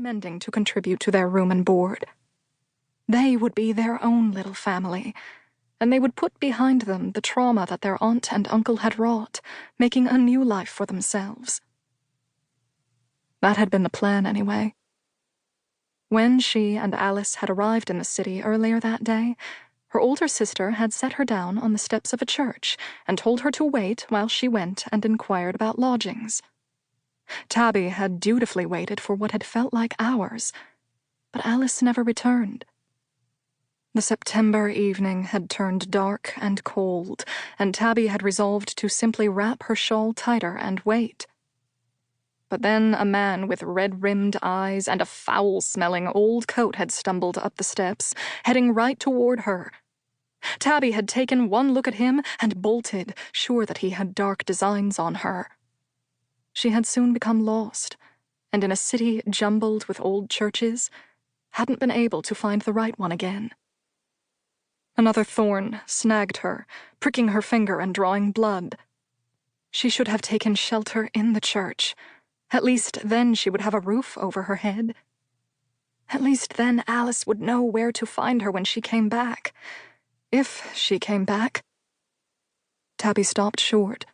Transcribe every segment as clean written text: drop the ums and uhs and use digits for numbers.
mending to contribute to their room and board. They would be their own little family, and they would put behind them the trauma that their aunt and uncle had wrought, making a new life for themselves. That had been the plan, anyway. When she and Alice had arrived in the city earlier that day, her older sister had set her down on the steps of a church and told her to wait while she went and inquired about lodgings. Tabby had dutifully waited for what had felt like hours, but Alice never returned. The September evening had turned dark and cold, and Tabby had resolved to simply wrap her shawl tighter and wait. But then a man with red-rimmed eyes and a foul-smelling old coat had stumbled up the steps, heading right toward her. Tabby had taken one look at him and bolted, sure that he had dark designs on her. She had soon become lost, and in a city jumbled with old churches, hadn't been able to find the right one again. Another thorn snagged her, pricking her finger and drawing blood. She should have taken shelter in the church. At least then she would have a roof over her head. At least then Alice would know where to find her when she came back. If she came back. Tabby stopped short.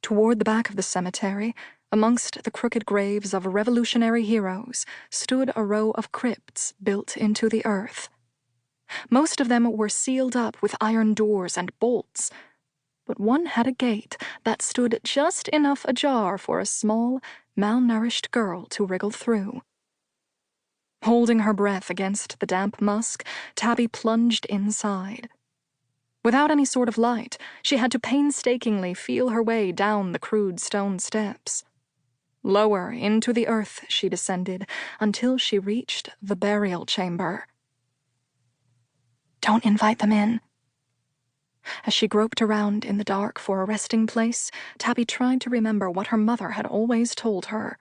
Toward the back of the cemetery, amongst the crooked graves of Revolutionary heroes, stood a row of crypts built into the earth. Most of them were sealed up with iron doors and bolts, but one had a gate that stood just enough ajar for a small, malnourished girl to wriggle through. Holding her breath against the damp musk, Tabby plunged inside. Without any sort of light, she had to painstakingly feel her way down the crude stone steps. Lower into the earth she descended until she reached the burial chamber. "Don't invite them in." As she groped around in the dark for a resting place, Tabby tried to remember what her mother had always told her.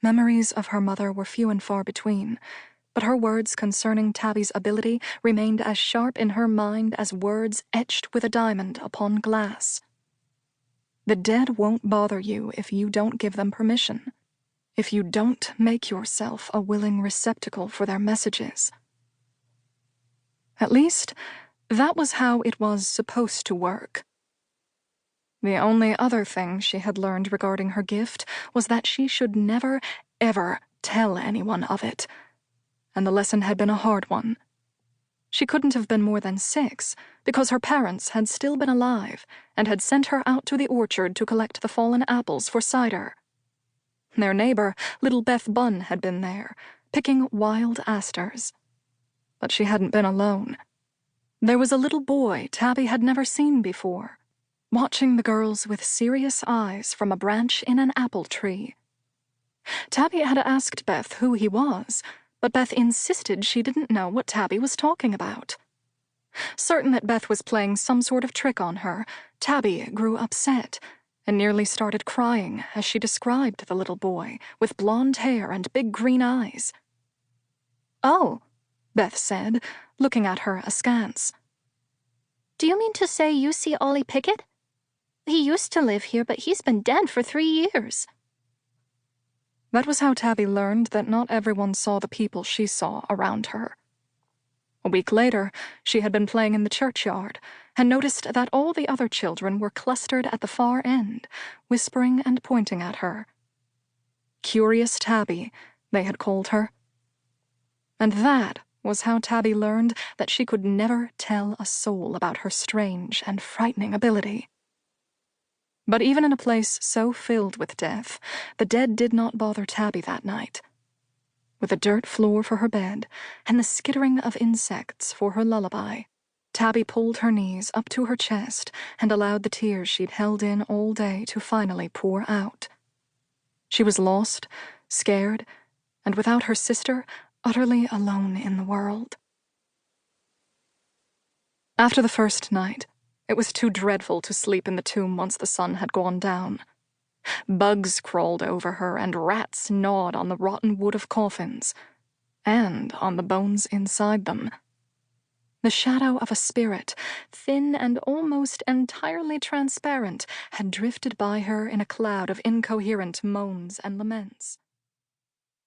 Memories of her mother were few and far between, but her words concerning Tabby's ability remained as sharp in her mind as words etched with a diamond upon glass. The dead won't bother you if you don't give them permission, if you don't make yourself a willing receptacle for their messages. At least, that was how it was supposed to work. The only other thing she had learned regarding her gift was that she should never, ever tell anyone of it, and the lesson had been a hard one. She couldn't have been more than 6, because her parents had still been alive and had sent her out to the orchard to collect the fallen apples for cider. Their neighbor, little Beth Bunn, had been there, picking wild asters. But she hadn't been alone. There was a little boy Tabby had never seen before, watching the girls with serious eyes from a branch in an apple tree. Tabby had asked Beth who he was, but Beth insisted she didn't know what Tabby was talking about. Certain that Beth was playing some sort of trick on her, Tabby grew upset and nearly started crying as she described the little boy with blonde hair and big green eyes. "Oh," Beth said, looking at her askance. "Do you mean to say you see Ollie Pickett? He used to live here, but he's been dead for 3 years." That was how Tabby learned that not everyone saw the people she saw around her. A week later, she had been playing in the churchyard and noticed that all the other children were clustered at the far end, whispering and pointing at her. Curious Tabby, they had called her. And that was how Tabby learned that she could never tell a soul about her strange and frightening ability. But even in a place so filled with death, the dead did not bother Tabby that night. With a dirt floor for her bed and the skittering of insects for her lullaby, Tabby pulled her knees up to her chest and allowed the tears she'd held in all day to finally pour out. She was lost, scared, and without her sister, utterly alone in the world. After the first night, it was too dreadful to sleep in the tomb once the sun had gone down. Bugs crawled over her and rats gnawed on the rotten wood of coffins, and on the bones inside them. The shadow of a spirit, thin and almost entirely transparent, had drifted by her in a cloud of incoherent moans and laments.